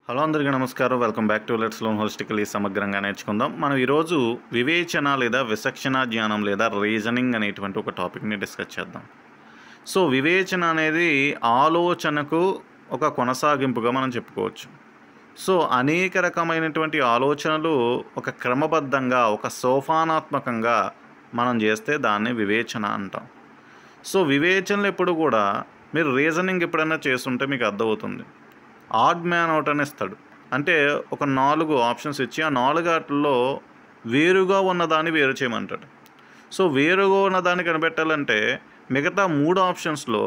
Hello అందరికీ నమస్కారం. Welcome back to let's learn holistically సమగ్రంగా నేర్చుకుందాం. మనం ఈరోజు వివేచన లేదా విచక్షణ జ్ఞానం లేదా రీజనింగ్ అనేటువంటి ఒక టాపిక్ని డిస్కస్ చేద్దాం. సో వివేచన అనేది ఆలోచనకు ఒక కొనసాగింపుగా మనం చెప్పుకోవచ్చు. సో అనేక రకమైనటువంటి ఆలోచనలు ఒక క్రమబద్ధంగా ఒక సోపానాత్మకంగా మనం చేస్తే దాన్ని వివేచన అంటాం. సో వివేచనలు ఎప్పుడు కూడా మీరు రీజనింగ్ ఎప్పుడైనా చేస్తుంటే మీకు అర్థమవుతుంది. ఆడ్ మ్యాన్ అవుట్ అని ఇస్తాడు. అంటే ఒక 4 ఆప్షన్స్ ఇచ్చి ఆ 4 ఆటల్లో వేరుగా ఉన్నదాన్ని వేరు చేయమంటాడు. సో వేరుగా ఉన్నదాన్ని కనిపెట్టాలంటే మిగతా 3 ఆప్షన్స్లో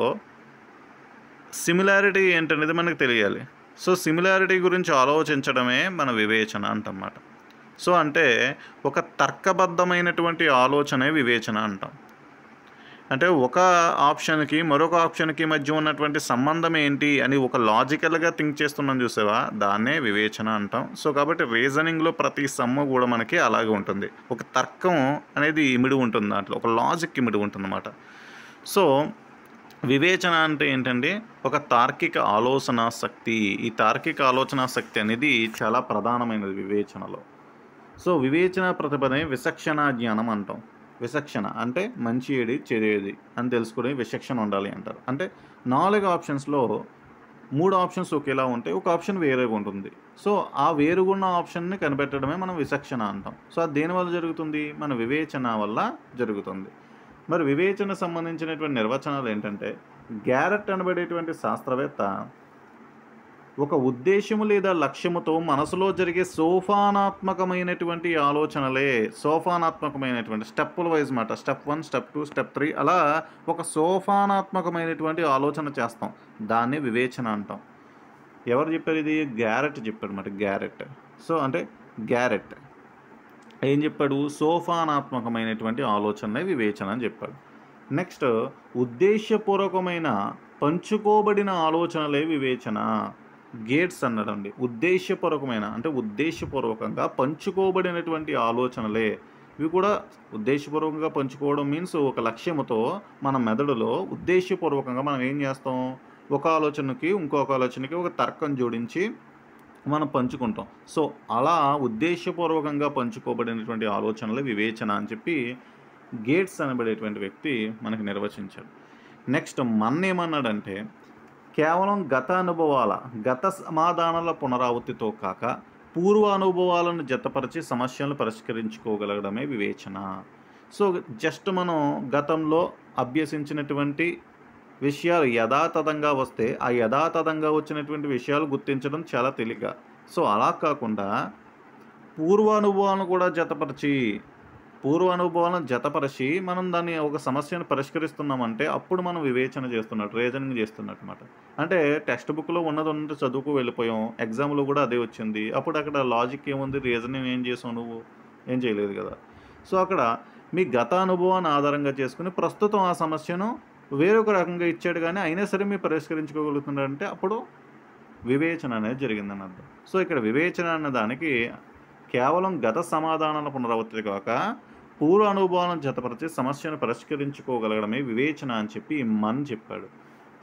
సిమిలారిటీ ఏంటనేది మనకు తెలియాలి. సో సిమిలారిటీ గురించి ఆలోచించడమే మన వివేచన అంటన్నమాట. సో అంటే ఒక తర్కబద్ధమైనటువంటి ఆలోచనే వివేచన అంటాం. అంటే ఒక ఆప్షన్కి మరొక ఆప్షన్కి మధ్య ఉన్నటువంటి సంబంధం ఏంటి అని ఒక లాజికల్గా థింక్ చేస్తున్నాం చూసావా, దాన్నే వివేచన అంటాం. సో కాబట్టి రీజనింగ్లో ప్రతి సమ్ము కూడా మనకి అలాగే ఉంటుంది. ఒక తర్కం అనేది ఇమిడి ఉంటుంది, దాంట్లో ఒక లాజిక్ ఇమిడి ఉంటుందన్నమాట. సో వివేచన అంటే ఏంటంటే ఒక తార్కిక ఆలోచన శక్తి. ఈ తార్కిక ఆలోచన శక్తి అనేది చాలా ప్రధానమైనది వివేచనలో. సో వివేచన ప్రతిభనే విచక్షణ జ్ఞానం అంటాం. విచక్షణ అంటే మంచి ఏది చెడు ఏది అని తెలుసుకునే విచక్షణ ఉండాలి అంటారు. అంటే 4 ఆప్షన్స్లో 3 ఆప్షన్స్ ఒకేలా ఉంటాయి, ఒక ఆప్షన్ వేరేగా ఉంటుంది. సో ఆ వేరుగున్న ఆప్షన్ని కనిపెట్టడమే మనం విచక్షణ అంటాం. సో అది దేనివల్ల జరుగుతుంది? మన వివేచన వల్ల జరుగుతుంది. మరి వివేచన సంబంధించినటువంటి నిర్వచనాలు ఏంటంటే, గ్యారెట్ అనబడేటువంటి శాస్త్రవేత్త ఒక ఉద్దేశము లేదా లక్ష్యముతో మనసులో జరిగే సోపానాత్మకమైనటువంటి ఆలోచనలే, సోపానాత్మకమైనటువంటి స్టెప్పుల వైజ్ మాట, స్టెప్ 1 స్టెప్ 2 స్టెప్ 3 అలా ఒక సోపానాత్మకమైనటువంటి ఆలోచన చేస్తాం. దాన్ని వివేచన అంటాం. ఎవరు చెప్పారు ఇది? గ్యారెట్ చెప్పాడు అన్నమాట. గ్యారెట్. సో అంటే గ్యారెట్ ఏం చెప్పాడు? సోపానాత్మకమైనటువంటి ఆలోచనే వివేచన అని చెప్పాడు. నెక్స్ట్ ఉద్దేశపూర్వకమైన పంచుకోబడిన ఆలోచనలే వివేచన. గేట్స్ అన్నాడండి. ఉద్దేశపూర్వకమైన అంటే ఉద్దేశపూర్వకంగా పంచుకోబడినటువంటి ఆలోచనలే. ఇవి కూడా ఉద్దేశపూర్వకంగా పంచుకోవడం మీన్స్ ఒక లక్ష్యముతో మన మెదడులో ఉద్దేశపూర్వకంగా మనం ఏం చేస్తాం, ఒక ఆలోచనకి ఇంకొక ఆలోచనకి ఒక తర్కం జోడించి మనం పంచుకుంటాం. సో అలా ఉద్దేశపూర్వకంగా పంచుకోబడినటువంటి ఆలోచనలే వివేచన అని చెప్పి గేట్స్ అనబడేటువంటి వ్యక్తి మనకు నిర్వచించాడు. నెక్స్ట్ మన్ ఏమన్నాడంటే, కేవలం గత సమాధానాల పునరావృత్తితో కాక పూర్వ అనుభవాలను జతపరిచి సమస్యలను పరిష్కరించుకోగలగడమే వివేచన. సో జస్ట్ మనం గతంలో అభ్యసించినటువంటి విషయాలు యథాతథంగా వస్తే ఆ యథాతథంగా వచ్చినటువంటి విషయాలు గుర్తించడం చాలా తేలిక. సో అలా కాకుండా పూర్వ అనుభవాలను కూడా జతపరిచి మనం దాన్ని ఒక సమస్యను పరిష్కరిస్తున్నామంటే అప్పుడు మనం వివేచన చేస్తున్నట్టు, రీజనింగ్ చేస్తున్నట్టు అనమాట. అంటే టెక్స్ట్ బుక్లో ఉన్నది చదువుకు వెళ్ళిపోయాం, ఎగ్జామ్లో కూడా అదే వచ్చింది. అప్పుడు అక్కడ లాజిక్ ఏముంది? రీజనింగ్ ఏం చేసావు నువ్వు? ఏం చేయలేదు కదా. సో అక్కడ మీ గత అనుభవాన్ని ఆధారంగా చేసుకుని ప్రస్తుతం ఆ సమస్యను వేరొక రకంగా ఇచ్చాడు, కానీ అయినా సరే మీరు పరిష్కరించుకోగలుగుతున్నారంటే అప్పుడు వివేచన అనేది జరిగిందని అర్థం. సో ఇక్కడ వివేచన అన్న దానికి కేవలం గత సమాధానాల పునరావృత్తి కాక పూర్వ అనుభవాలను జతపరిచి సమస్యను పరిష్కరించుకోగలగడమే వివేచన అని చెప్పి మన్ చెప్పాడు.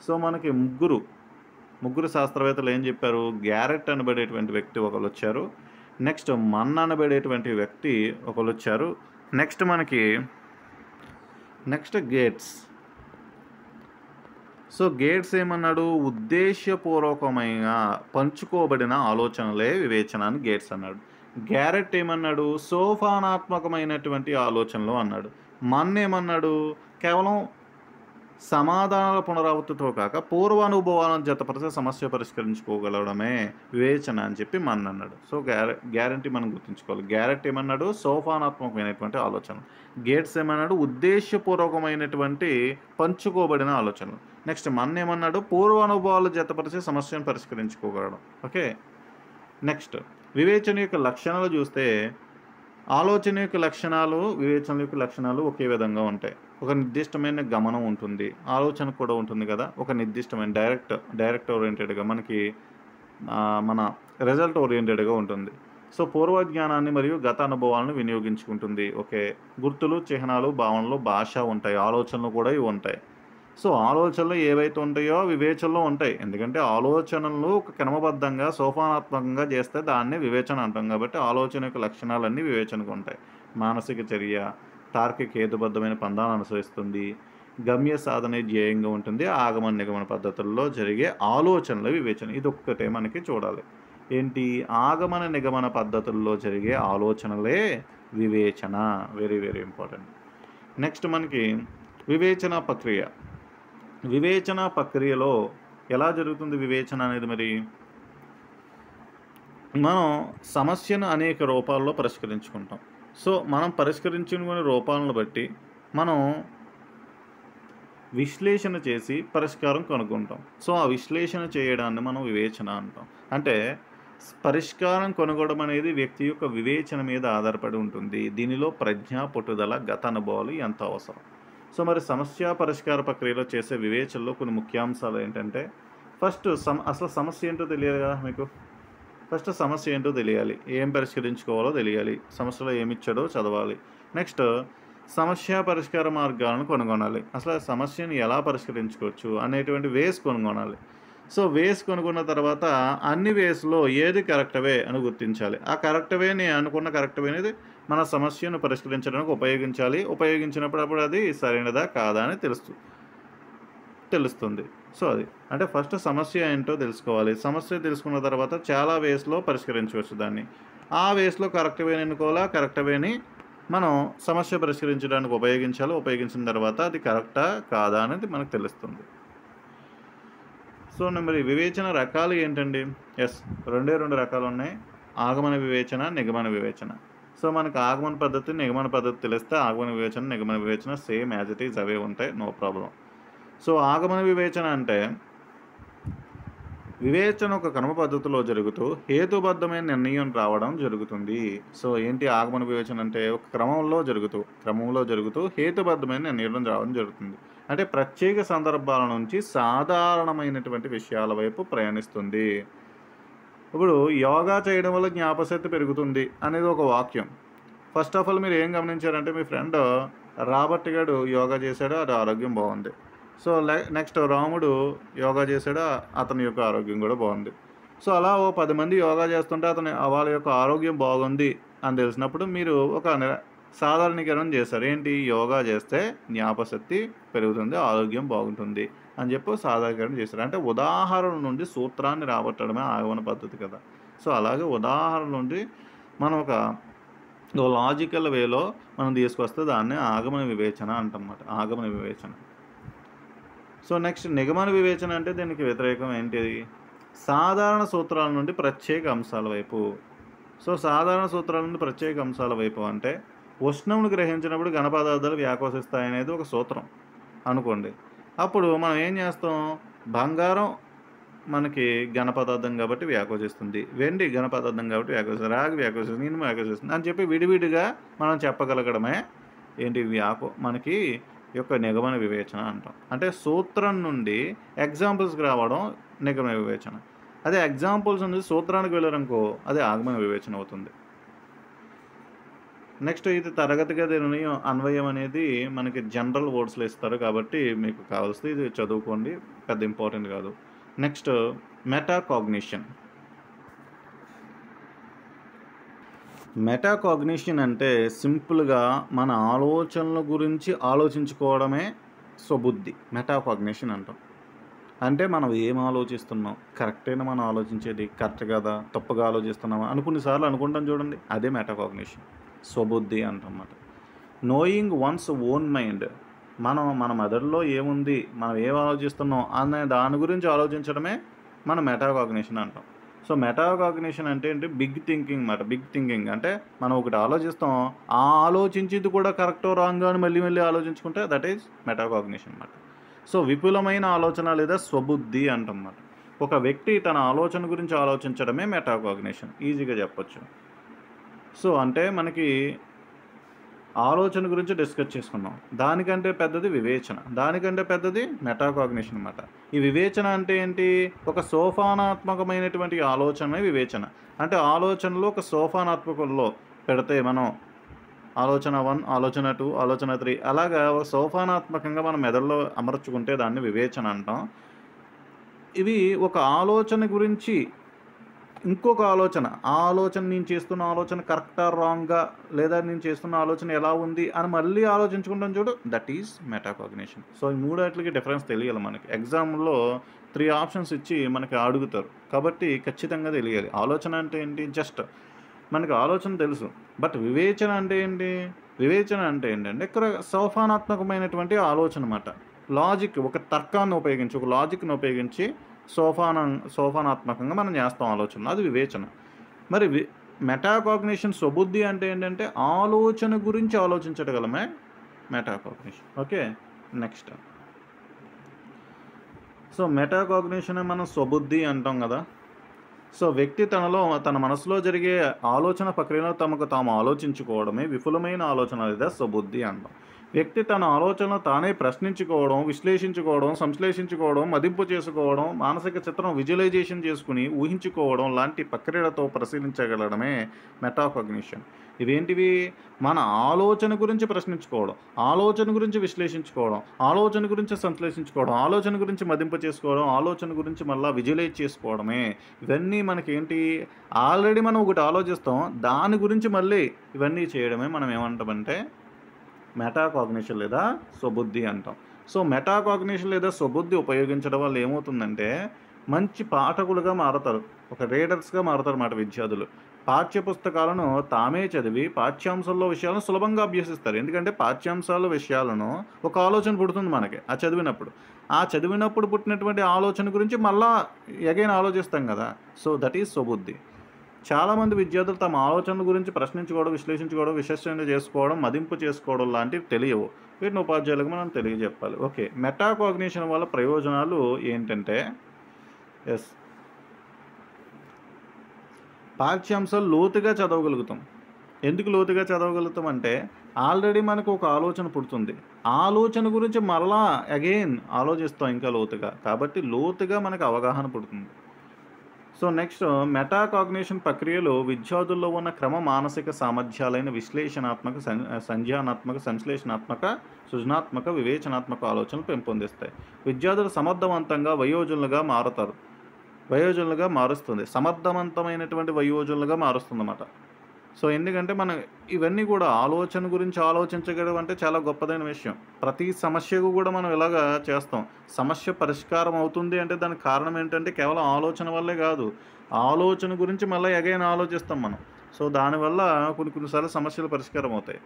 సో మనకి ముగ్గురు శాస్త్రవేత్తలు ఏం చెప్పారు? గ్యారెట్ అనబడేటువంటి వ్యక్తి ఒకరు వచ్చారు, నెక్స్ట్ మన్ అనబడేటువంటి వ్యక్తి ఒకరు వచ్చారు, నెక్స్ట్ గేట్స్. సో గేట్స్ ఏమన్నాడు? ఉద్దేశపూర్వకమైన పంచుకోబడిన ఆలోచనలే వివేచన అని గేట్స్ అన్నాడు. గ్యారెట్ ఏమన్నాడు? సోపానాత్మకమైనటువంటి ఆలోచనలు అన్నాడు. మన్ ఏమన్నాడు? కేవలం సమాధానాల పునరావృత్తితో కాక పూర్వ అనుభవాలను జతపరిచే సమస్య పరిష్కరించుకోగలగడమే వివేచన అని చెప్పి మన్ అన్నాడు. సో గ్యారంటీ మనం గుర్తుంచుకోవాలి. గ్యారెట్ ఏమన్నాడు? సోపానాత్మకమైనటువంటి ఆలోచన. గేట్స్ ఏమన్నాడు? ఉద్దేశపూర్వకమైనటువంటి పంచుకోబడిన ఆలోచనలు. నెక్స్ట్ మన్ ఏమన్నాడు? పూర్వ అనుభవాలు జతపరిచే సమస్యను పరిష్కరించుకోగలడం. ఓకే. నెక్స్ట్ వివేచన యొక్క లక్షణాలు చూస్తే ఆలోచన యొక్క లక్షణాలు, వివేచన యొక్క లక్షణాలు ఒకే విధంగా ఉంటాయి. ఒక నిర్దిష్టమైన గమనం ఉంటుంది, ఆలోచన కూడా ఉంటుంది కదా. ఒక నిర్దిష్టమైన డైరెక్ట్ ఓరియంటెడ్గా మనకి మన రిజల్ట్ ఓరియంటెడ్గా ఉంటుంది. సో పూర్వజ్ఞానాన్ని మరియు గత అనుభవాలను వినియోగించుకుంటుంది. ఓకే. గుర్తులు, చిహ్నాలు, భావనలు, భాష ఉంటాయి, ఆలోచనలు కూడా ఇవి ఉంటాయి. సో ఆలోచనలు ఏవైతే ఉంటాయో వివేచనలో ఉంటాయి. ఎందుకంటే ఆలోచనలు ఒక క్రమబద్ధంగా సోపానాత్మకంగా చేస్తే దాన్ని వివేచన అంటాం కాబట్టి ఆలోచన యొక్క లక్షణాలన్నీ వివేచనకు ఉంటాయి. మానసిక చర్య తార్కిక హేతుబద్ధమైన పందాలను అనుసరిస్తుంది. గమ్య సాధనే ధ్యేయంగా ఉంటుంది. ఆగమన నిగమన పద్ధతుల్లో జరిగే ఆలోచనల వివేచన ఇదొక్కటే మనకి చూడాలి. ఏంటి ఆగమన నిగమన పద్ధతుల్లో జరిగే ఆలోచనలే వివేచన. Very very important. నెక్స్ట్ మనకి వివేచన ప్రక్రియ. వివేచన ప్రక్రియలో ఎలా జరుగుతుంది వివేచన అనేది? మరి మనం సమస్యను అనేక రూపాల్లో పరిష్కరించుకుంటాం. సో మనం పరిష్కరించుకునే రూపాలను బట్టి మనం విశ్లేషణ చేసి పరిష్కారం కనుక్కుంటాం. సో ఆ విశ్లేషణ చేయడాన్ని మనం వివేచన అంటాం. అంటే పరిష్కారం కనుగొనడం అనేది వ్యక్తి యొక్క వివేచన మీద ఆధారపడి ఉంటుంది. దీనిలో ప్రజ్ఞ, పట్టుదల, గత అనుభవాలు ఎంత అవసరం. సో మరి సమస్య పరిష్కార ప్రక్రియలో చేసే వివేచనలో కొన్ని ముఖ్యాంశాలు ఏంటంటే ఫస్ట్ అసలు సమస్య ఏంటో తెలియాలి కదా మీకు. ఫస్ట్ సమస్య ఏంటో తెలియాలి, ఏం పరిష్కరించుకోవాలో తెలియాలి, సమస్యలో ఏమిచ్చాడో చదవాలి. నెక్స్ట్ సమస్య పరిష్కార మార్గాలను కనుగొనాలి. అసలు సమస్యను ఎలా పరిష్కరించుకోవచ్చు అనేటువంటి వేస్ కనుగొనాలి. సో వేస్ కనుగొన్న తర్వాత అన్ని వేస్లో ఏది కరెక్ట్ వే అని గుర్తించాలి. ఆ కరెక్ట్ వేని అనుకున్న కరెక్ట్ వే అనేది మన సమస్యను పరిష్కరించడానికి ఉపయోగించాలి. ఉపయోగించినప్పుడు అది సరైనదా కాదా అని తెలుస్తుంది. సో అది అంటే ఫస్ట్ సమస్య ఏంటో తెలుసుకోవాలి. సమస్య తెలుసుకున్న తర్వాత చాలా వేస్లో పరిష్కరించవచ్చు దాన్ని. ఆ వేస్లో కరెక్ట్ వేని ఎన్నుకోవాలా, కరెక్ట్ వేని మనం సమస్య పరిష్కరించడానికి ఉపయోగించాలి. ఉపయోగించిన తర్వాత అది కరెక్టా కాదా అనేది మనకు తెలుస్తుంది. సో మరి వివేచన రకాలు ఏంటండి? రెండు రకాలు ఉన్నాయి, ఆగమన వివేచన, నిగమన వివేచన. సో మనకు ఆగమన పద్ధతి, నిగమన పద్ధతి తెలిస్తే ఆగమన వివేచన, నిగమన వివేచన సేమ్ యాజ్ ఇట్ ఈజ్ అవే ఉంటాయి, నో ప్రాబ్లం. సో ఆగమన వివేచన అంటే వివేచన ఒక క్రమ పద్ధతిలో జరుగుతూ హేతుబద్ధమైన నిర్ణయం రావడం జరుగుతుంది. సో ఏంటి ఆగమన వివేచన అంటే ఒక క్రమంలో జరుగుతూ హేతుబద్ధమైన నిర్ణయం రావడం జరుగుతుంది. అంటే ప్రత్యేక సందర్భాల నుంచి సాధారణమైనటువంటి విషయాల వైపు ప్రయాణిస్తుంది. ఇప్పుడు యోగా చేయడం వల్ల జ్ఞాపశక్తి పెరుగుతుంది అనేది ఒక వాక్యం. ఫస్ట్ ఆఫ్ ఆల్ మీరు ఏం గమనించారంటే మీ ఫ్రెండ్ రాబర్ట్ గారు యోగా చేశాడు, అది ఆరోగ్యం బాగుంది. సో నెక్స్ట్ రాముడు యోగా చేశాడు, అతని యొక్క ఆరోగ్యం కూడా బాగుంది. సో అలా ఓ 10 మంది యోగా చేస్తుంటే వాళ్ళ యొక్క ఆరోగ్యం బాగుంది అని తెలిసినప్పుడు మీరు ఒక సాధారణీకరణ చేశారు. ఏంటి? యోగా చేస్తే జ్ఞాపశక్తి పెరుగుతుంది, ఆరోగ్యం బాగుంటుంది అని చెప్పి సాధారణీకరణ చేశారు. అంటే ఉదాహరణ నుండి సూత్రాన్ని రాబట్టడమే ఆగమన పద్ధతి కదా. సో అలాగే ఉదాహరణ నుండి మనం ఒక లాజికల్ వేలో మనం తీసుకొస్తే దాన్ని ఆగమన వివేచన అంటన్నమాట. ఆగమన వివేచన. సో నెక్స్ట్ నిగమన వివేచన అంటే దీనికి వ్యతిరేకం ఏంటిది? సాధారణ సూత్రాల నుండి ప్రత్యేక అంశాల వైపు. సో సాధారణ సూత్రాల నుండి ప్రత్యేక అంశాల వైపు అంటే ఉష్ణమును గ్రహించినప్పుడు ఘన పదార్థాలు వ్యాకోచిస్తాయి అనేది ఒక సూత్రం అనుకోండి. అప్పుడు మనం ఏం చేస్తాం? బంగారం మనకి ఘన పదార్థం కాబట్టి వ్యాకోచిస్తుంది, వెండి ఘన పదార్థం కాబట్టి వ్యాకోచిస్తుంది, రాగి వ్యాకోచిస్తుంది, ఇనుము వ్యాకోచిస్తుంది అని చెప్పి విడివిడిగా మనం చెప్పగలగడమే ఏంటి మనకి యొక్క నిగమన వివేచన అంటాం. అంటే సూత్రం నుండి ఎగ్జాంపుల్స్కి రావడం నిగమన వివేచన. అదే ఎగ్జాంపుల్స్ నుండి సూత్రానికి వెళ్ళారనుకో అది ఆగమన వివేచన అవుతుంది. నెక్స్ట్ ఇది తరగతి గది అన్వయం అనేది మనకి జనరల్ వర్డ్స్లో ఇస్తారు కాబట్టి మీకు కావాల్సింది ఇది చదువుకోండి, పెద్ద ఇంపార్టెంట్ కాదు. Next metacognition. మెటాకాగ్నిషన్ అంటే సింపుల్గా మన ఆలోచనల గురించి ఆలోచించుకోవడమే స్వబుద్ధి. మెటాకాగ్నిషన్ అంటాం. అంటే మనం ఏం ఆలోచిస్తున్నాం, కరెక్టేనా మనం ఆలోచించేది, కరెక్ట్ కదా, తప్పుగా ఆలోచిస్తున్నామా కొన్నిసార్లు అనుకుంటాం చూడండి, అదే మెటాకాగ్నిషన్, స్వబుద్ధి అంటన్నమాట. Knowing one's own mind. మన మెదడులో ఏముంది, మనం ఏం ఆలోచిస్తున్నాం అనే దాని గురించి ఆలోచించడమే మన మెటాకాగ్నిషన్ అంటాం. సో మెటాకాగ్నిషన్ అంటే ఏంటి? బిగ్ థింకింగ్ అంటే మనం ఒకటి ఆలోచిస్తాం, ఆ ఆలోచించేది కూడా కరెక్టో రాంగో అని మళ్ళీ ఆలోచించుకుంటే దట్ ఈజ్ మెటాకాగ్నిషన్ అన్నమాట. సో విపులమైన ఆలోచన లేదా స్వబుద్ధి అంటన్నమాట. ఒక వ్యక్తి తన ఆలోచన గురించి ఆలోచించడమే మెటాకాగ్నిషన్, ఈజీగా చెప్పొచ్చు. సో అంటే మనకి ఆలోచన గురించి డిస్కస్ చేసుకున్నాం, దానికంటే పెద్దది వివేచన, దానికంటే పెద్దది మెటాకాగ్నిషన్ అన్నమాట. ఈ వివేచన అంటే ఏంటి? ఒక ఆలోచన 1, ఆలోచన 2, ఆలోచన 3 అలాగా సోపానాత్మకంగా మన మెదడులో అమర్చుకుంటే దాన్ని వివేచన అంటాం. ఇవి ఒక ఆలోచన గురించి ఇంకొక ఆలోచన, ఆ ఆలోచన నేను చేస్తున్న ఆలోచన కరెక్టా? రాంగా? లేదా నేను చేస్తున్న ఆలోచన ఎలా ఉంది? అని మళ్ళీ ఆలోచించుకుంటాం చూడు, దట్ ఈజ్ మెటాకాగ్నిషన్. సో, ఈ మూడాట్లకి డిఫరెన్స్ తెలియాలి మనకి. ఎగ్జామ్‌లో 3 ఆప్షన్స్ ఇచ్చి మనకి అడుగుతారు. కాబట్టి ఖచ్చితంగా తెలియాలి. ఆలోచన అంటే ఏంటి? జస్ట్ మనకు ఆలోచన తెలుసు. బట్ వివేచన అంటే ఏంటి? వివేచన అంటే ఏంటంటే ఇక్కడ సోపానాత్మకమైనటువంటి ఆలోచన మాట. లాజిక్ ఒక తర్కాన్ని ఉపయోగించి, ఒక లాజిక్‌ని ఉపయోగించి సోపానాత్మకంగా మనం చేస్తాం ఆలోచనలు. అది వివేచన. మరి మెటాకాగ్నిషన్ స్వబుద్ధి అంటే ఏంటంటే ఆలోచన గురించి ఆలోచించగలమే metacognition. Okay. Next. So, metacognition మనం స్వబుద్ధి అంటాం కదా! సో, వ్యక్తి తన మనసులో జరిగే ఆలోచన ప్రక్రియలో తమకు తాము ఆలోచించుకోవడమే విపులమైన ఆలోచన లేదా స్వబుద్ధి అంటాం. వ్యక్తి తన ఆలోచనలు తానే ప్రశ్నించుకోవడం, విశ్లేషించుకోవడం, సంశ్లేషించుకోవడం, మదింపు చేసుకోవడం, మానసిక చిత్రం విజువలైజేషన్ చేసుకుని ఊహించుకోవడం లాంటి ప్రక్రియలతో పరిశీలించగలడమే మెటాకాగ్నిషన్. ఇవేంటివి? మన ఆలోచన గురించి ప్రశ్నించుకోవడం, ఆలోచన గురించి విశ్లేషించుకోవడం, ఆలోచన గురించి సంశ్లేషించుకోవడం, ఆలోచన గురించి మదింపు చేసుకోవడం, ఆలోచన గురించి మళ్ళా విజువలైజ్ చేసుకోవడమే. ఇవన్నీ మనకేంటి? ఆల్రెడీ మనం ఒకటి ఆలోచిస్తాం. దాని గురించి మళ్ళీ ఇవన్నీ చేయడమే మనం ఏమంటామంటే మెటాకాగ్నిషన్ లేదా స్వబుద్ధి అంటాం. సో, మెటాకాగ్నిషన్ లేదా స్వబుద్ధి ఉపయోగించడం వల్ల ఏమవుతుందంటే మంచి పాఠకులుగా మారతారు. ఒక రీడర్స్‌గా మారతారన్నమాట విద్యార్థులు. పాఠ్య పుస్తకాలను తామే చదివి పాఠ్యాంశాల్లో విషయాలను సులభంగా అభ్యసిస్తారు. ఎందుకంటే పాఠ్యాంశాల విషయాలను ఒక ఆలోచన పుడుతుంది మనకి ఆ చదివినప్పుడు. ఆ చదివినప్పుడు పుట్టినటువంటి ఆలోచన గురించి మళ్ళా అగైన్ ఆలోచిస్తాం కదా! సో, దట్ ఈజ్ స్వబుద్ధి. చాలామంది విద్యార్థులు తమ ఆలోచనల గురించి ప్రశ్నించుకోవడం, విశ్లేషించుకోవడం, విశ్లేషణ చేసుకోవడం, మదింపు చేసుకోవడం లాంటివి తెలియవు. వీటిని ఉపాధ్యాయులకు మనం తెలియజెప్పాలి. ఓకే. మెటాకాగ్నిషన్ వల్ల ప్రయోజనాలు ఏంటంటే యెస్. పాఠ్యాంశాలు లోతుగా చదవగలుగుతాం. ఎందుకు లోతుగా చదవగలుగుతాం అంటే ఆల్రెడీ మనకు ఒక ఆలోచన పుడుతుంది. ఆ ఆలోచన గురించి మరలా అగైన్ ఆలోచిస్తాం ఇంకా లోతుగా. కాబట్టి లోతుగా మనకు అవగాహన పుడుతుంది. సో, నెక్స్ట్ మెటాకాగ్నిషన్ ప్రక్రియలో విద్యార్థుల్లో ఉన్న క్రమ మానసిక సామర్థ్యాలైన విశ్లేషణాత్మక, సంజ్ఞానాత్మక, సంశ్లేషణాత్మక, సృజనాత్మక, వివేచనాత్మక ఆలోచనలు పెంపొందిస్తాయి. విద్యార్థులు సమర్థవంతంగా వయోజనులుగా మారుస్తుంది. సమర్థవంతమైనటువంటి వయోజనులుగా మారుస్తుందన్నమాట. సో, ఎందుకంటే మనం ఇవన్నీ కూడా ఆలోచన గురించి ఆలోచించగలం అంటే చాలా గొప్పదైన విషయం. ప్రతి సమస్యకు కూడా మనం ఇలాగా చేస్తాం. సమస్య పరిష్కారం అవుతుంది అంటే దానికి కారణం ఏంటంటే కేవలం ఆలోచన వల్లే కాదు. ఆలోచన గురించి మళ్ళీ అగైన్ ఆలోచిస్తాం మనం. సో, దానివల్ల కొన్ని సార్లు సమస్యలు పరిష్కారం అవుతాయి.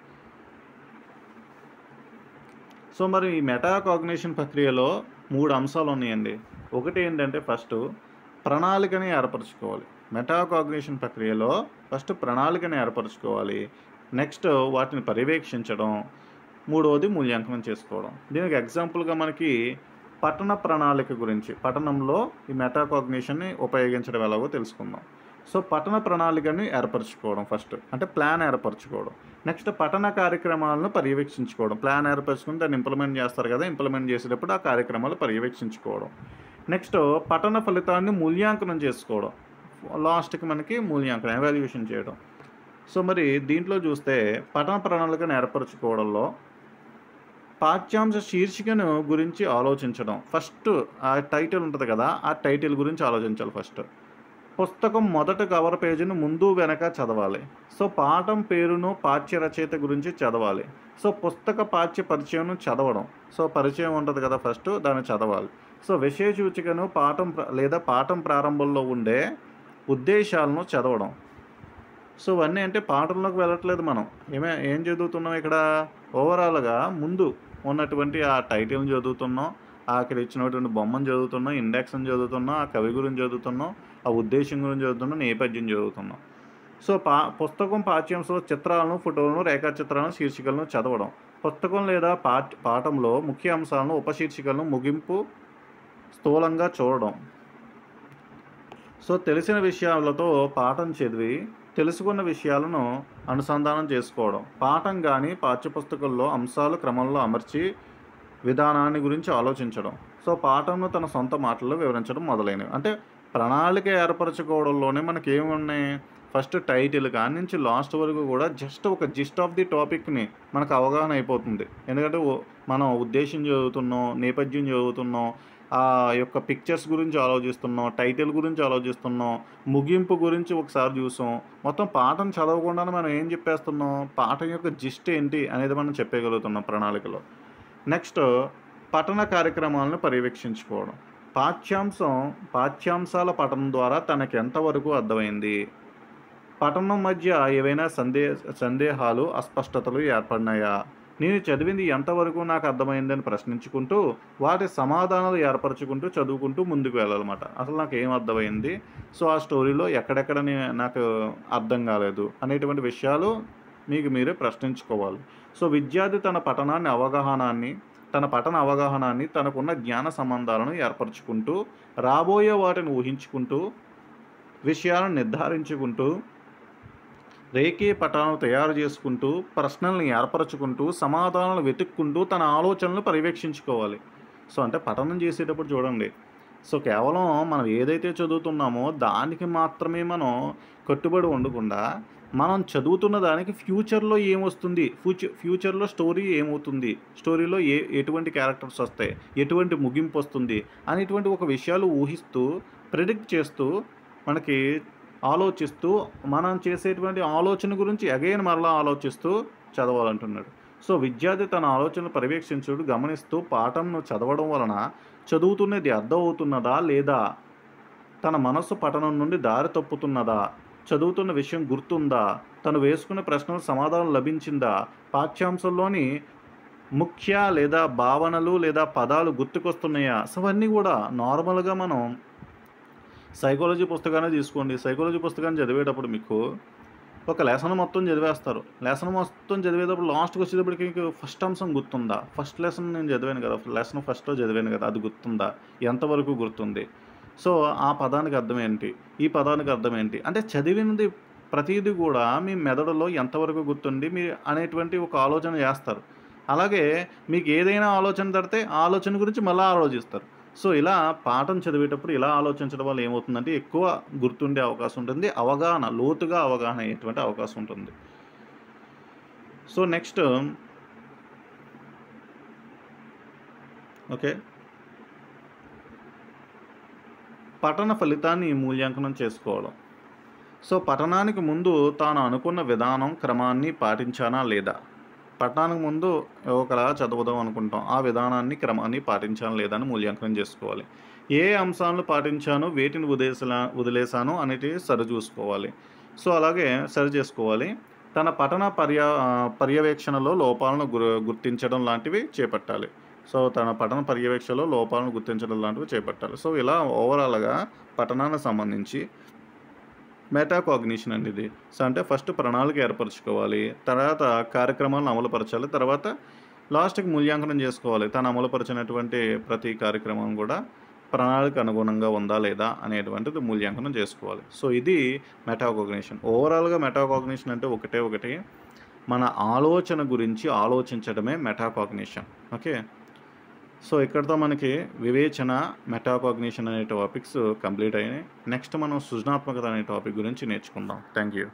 సో, మరి ఈ మెటాకాగ్నిషన్ ప్రక్రియలో 3 అంశాలు ఉన్నాయండి. ఒకటి ఏంటంటే ఫస్టు ప్రణాళికని ఏర్పరచుకోవాలి. మెటాకాగ్నిషన్ ప్రక్రియలో ఫస్ట్ ప్రణాళికని ఏర్పరచుకోవాలి. నెక్స్ట్ వాటిని పర్యవేక్షించడం. మూడవది మూల్యాంకనం చేసుకోవడం. దీనికి ఎగ్జాంపుల్‌గా మనకి పఠన ప్రణాళిక గురించి, పఠనంలో ఈ మెటాకాగ్నిషన్‌ని ఉపయోగించడం ఎలాగో తెలుసుకుందాం. సో, పఠన ప్రణాళికని ఏర్పరచుకోవడం ఫస్ట్. అంటే ప్లాన్ ఏర్పరచుకోవడం. నెక్స్ట్ పఠన కార్యక్రమాలను పర్యవేక్షించుకోవడం. ప్లాన్ ఏర్పరచుకొని దాన్ని ఇంప్లిమెంట్ చేస్తారు కదా! ఇంప్లిమెంట్ చేసేటప్పుడు ఆ కార్యక్రమాలు పర్యవేక్షించుకోవడం. నెక్స్ట్ పఠన ఫలితాన్ని మూల్యాంకనం చేసుకోవడం. లాస్ట్‌కి మనకి మూల్యాంకనం, ఎవాల్యుయేషన్ చేయడం. సో, మరి దీంట్లో చూస్తే పఠన ప్రణాళికను ఏర్పరచుకోవడంలో పాఠ్యాంశ శీర్షికను గురించి ఆలోచించడం. ఫస్ట్ ఆ టైటిల్ ఉంటుంది కదా! ఆ టైటిల్ గురించి ఆలోచించాలి ఫస్ట్. పుస్తకం మొదటి కవర్ పేజీని ముందు వెనక చదవాలి. సో, పాఠం పేరును, పాఠ్య రచయిత గురించి చదవాలి. సో, పుస్తక పాఠ్య పరిచయం చదవడం. సో, పరిచయం ఉంటుంది కదా ఫస్ట్, దాన్ని చదవాలి. సో, విషయ సూచికను పాఠం ప్రారంభంలో ఉండే ఉద్దేశాలను చదవడం. సో, ఇవన్నీ అంటే పాఠంలోకి వెళ్ళట్లేదు మనం. ఏం చదువుతున్నాం ఇక్కడ? ఓవరాల్‌గా ముందు ఉన్నటువంటి ఆ టైటిల్‌ని చదువుతున్నాం. అక్కడ ఇచ్చినటువంటి బొమ్మను చదువుతున్నాం, ఇండెక్స్‌ని చదువుతున్నాం, ఆ కవి గురించి చదువుతున్నాం, ఆ ఉద్దేశం గురించి చదువుతున్నాం, నేపథ్యం చదువుతున్నాం. సో, పుస్తకం పాఠ్యాంశంలో చిత్రాలను, ఫోటోలను, రేఖాచిత్రాలను, శీర్షికలను చదవడం. పుస్తకం లేదా పాఠంలో ముఖ్య అంశాలను, ఉపశీర్షికలను ముగింపు స్థూలంగా చూడడం. సో, తెలిసిన విషయాలతో పాఠం చదివి తెలుసుకున్న విషయాలను అనుసంధానం చేసుకోవడం. పాఠం కానీ పాఠ్యపుస్తకంలో అంశాలు క్రమంలో అమర్చి విధానాన్ని గురించి ఆలోచించడం. సో, పాఠంను తన సొంత మాటల్లో వివరించడం మొదలైనవి. అంటే ప్రణాళిక ఏర్పరచుకోవడంలోనే మనకేమున్నాయి? ఫస్ట్ టైటిల్ కాడి నుంచి లాస్ట్ వరకు కూడా జస్ట్ ఒక జిస్ట్ ఆఫ్ ది టాపిక్‌ని మనకు అవగాహన అయిపోతుంది. ఎందుకంటే మనం ఉద్దేశం చదువుతున్నాం, నేపథ్యం చదువుతున్నాం, ఆ యొక్క పిక్చర్స్ గురించి ఆలోచిస్తున్నాం, టైటిల్ గురించి ఆలోచిస్తున్నాం, ముగింపు గురించి ఒకసారి చూసాం. మొత్తం పాఠం చదవకుండానే మనం ఏం చెప్పేస్తున్నాం, పాఠం యొక్క జిస్ట్ ఏంటి అనేది మనం చెప్పేయగలుగుతున్నాం ప్రణాళికలో. నెక్స్ట్ పఠన కార్యక్రమాలను పర్యవేక్షించుకోవడం. పాఠ్యాంశాల పఠనం ద్వారా తనకు ఎంతవరకు అర్థమైంది? పఠనం మధ్య ఏవైనా సందేహాలు, అస్పష్టతలు ఏర్పడినాయా? నేను చదివింది ఎంతవరకు నాకు అర్థమైందని ప్రశ్నించుకుంటూ, వాటి సమాధానాలు ఏర్పరచుకుంటూ, చదువుకుంటూ ముందుకు వెళ్ళాలన్నమాట. అసలు నాకేం అర్థమైంది? సో, ఆ స్టోరీలో ఎక్కడెక్కడ నాకు అర్థం కాలేదు అనేటువంటి విషయాలు మీకు మీరే ప్రశ్నించుకోవాలి. సో, విద్యార్థి తన పఠన అవగాహనాన్ని, తనకున్న జ్ఞాన సంబంధాలను ఏర్పరచుకుంటూ, రాబోయే వాటిని ఊహించుకుంటూ, విషయాలను నిర్ధారించుకుంటూ, రేఖీ పటాలను తయారు చేసుకుంటూ, ప్రశ్నల్ని ఏర్పరచుకుంటూ, సమాధానాలు వెతుక్కుంటూ తన ఆలోచనలను పర్యవేక్షించుకోవాలి. సో, అంటే పఠనం చేసేటప్పుడు చూడండి, సో, కేవలం మనం ఏదైతే చదువుతున్నామో దానికి మాత్రమే మనం కట్టుబడి ఉండకుండా, మనం చదువుతున్న దానికి ఫ్యూచర్‌లో ఏమొస్తుంది? ఫ్యూచర్‌లో స్టోరీ ఏమవుతుంది? స్టోరీలో ఎటువంటి క్యారెక్టర్స్ వస్తాయి? ఎటువంటి ముగింపొస్తుంది? అనేటువంటి ఒక విషయాలు ఊహిస్తూ, ప్రిడిక్ట్ చేస్తూ, మనకి ఆలోచిస్తూ, మనం చేసేటువంటి ఆలోచన గురించి అగైన్ మరలా ఆలోచిస్తూ చదవాలంటున్నాడు. సో, విద్యార్థి తన ఆలోచనలు పర్యవేక్షించుడు, గమనిస్తూ పాఠంను చదవడం వలన చదువుతున్నది అర్థమవుతున్నదా? లేదా తన మనస్సు పఠనం నుండి దారి తప్పుతున్నదా? చదువుతున్న విషయం గుర్తుందా? తను వేసుకున్న ప్రశ్నలకు సమాధానం లభించిందా? పాఠ్యాంశంలోని ముఖ్య లేదా భావనలు లేదా పదాలు గుర్తుకొస్తున్నాయా? సో, అవన్నీ కూడా నార్మల్‌గా మనం సైకాలజీ పుస్తకాన్ని తీసుకోండి. సైకాలజీ పుస్తకాన్ని చదివేటప్పుడు మీకు ఒక లెసన్ మొత్తం చదివేస్తారు. లెసన్ మొత్తం చదివేటప్పుడు లాస్ట్‌కి వచ్చేటప్పటికి మీకు ఫస్ట్ అంశం గుర్తుందా? ఫస్ట్ లెసన్ నేను చదివాను కదా! లెసన్ ఫస్ట్‌లో చదివాను కదా! అది గుర్తుందా? ఎంతవరకు గుర్తుంది? సో, ఆ పదానికి అర్థం ఏంటి? ఈ పదానికి అర్థం ఏంటి? అంటే చదివినది ప్రతీది కూడా మీ మెదడులో ఎంతవరకు గుర్తుంది అనేటువంటి ఒక ఆలోచన చేస్తారు. అలాగే మీకు ఏదైనా ఆలోచన తడితే ఆ ఆలోచన గురించి మళ్ళా ఆలోచిస్తారు. సో, ఇలా పాఠం చదివేటప్పుడు ఇలా ఆలోచించడం వల్ల ఏమవుతుందంటే ఎక్కువ గుర్తుండే అవకాశం ఉంటుంది. లోతుగా అవగాహన అయ్యేటువంటి అవకాశం ఉంటుంది. So, next okay. పఠన ఫలితాన్ని మూల్యాంకనం చేసుకోవడం. సో, పఠనానికి ముందు తాను అనుకున్న విధానం, క్రమాన్ని పాటించానా లేదా? పఠనానికి ముందు ఒకలా చదువుదాం అనుకుంటాం. ఆ విధానాన్ని, క్రమాన్ని పాటించానా లేదా అని మూల్యాంకనం చేసుకోవాలి. ఏ అంశాలను పాటించాను, వేటిని వదిలేశాను అనేటివి సరిచూసుకోవాలి. సో, అలాగే సరిచేసుకోవాలి. తన పఠన పర్యవేక్షణలో లోపాలను గుర్తించడం లాంటివి చేపట్టాలి. సో, తన పఠన పర్యవేక్షణలో లోపాలను గుర్తించడం లాంటివి చేపట్టాలి. సో, ఇలా ఓవరాల్‌గా పఠనానికి సంబంధించి మెటాకాగ్నిషన్ అండి ఇది. సో, అంటే ఫస్ట్ ప్రణాళిక ఏర్పరచుకోవాలి. తర్వాత కార్యక్రమాలను అమలుపరచాలి. తర్వాత లాస్ట్‌కి మూల్యాంకనం చేసుకోవాలి. తను అమలుపరిచినటువంటి ప్రతి కార్యక్రమం కూడా ప్రణాళిక అనుగుణంగా ఉందా? లేదా? అనేటువంటిది మూల్యాంకనం చేసుకోవాలి. సో, ఇది మెటాకాగ్నిషన్. ఓవరాల్‌గా మెటాకాగ్నిషన్ అంటే ఒకటి మన ఆలోచన గురించి ఆలోచించడమే మెటాకాగ్నిషన్. ఓకే. సో, ఇక్కడితో మనకి వివేచన, మెటాకాగ్నిషన్ అనే టాపిక్స్ కంప్లీట్ అయినాయి. నెక్స్ట్ మనం సృజనాత్మకత అనే టాపిక్ గురించి నేర్చుకుందాం. Thank you.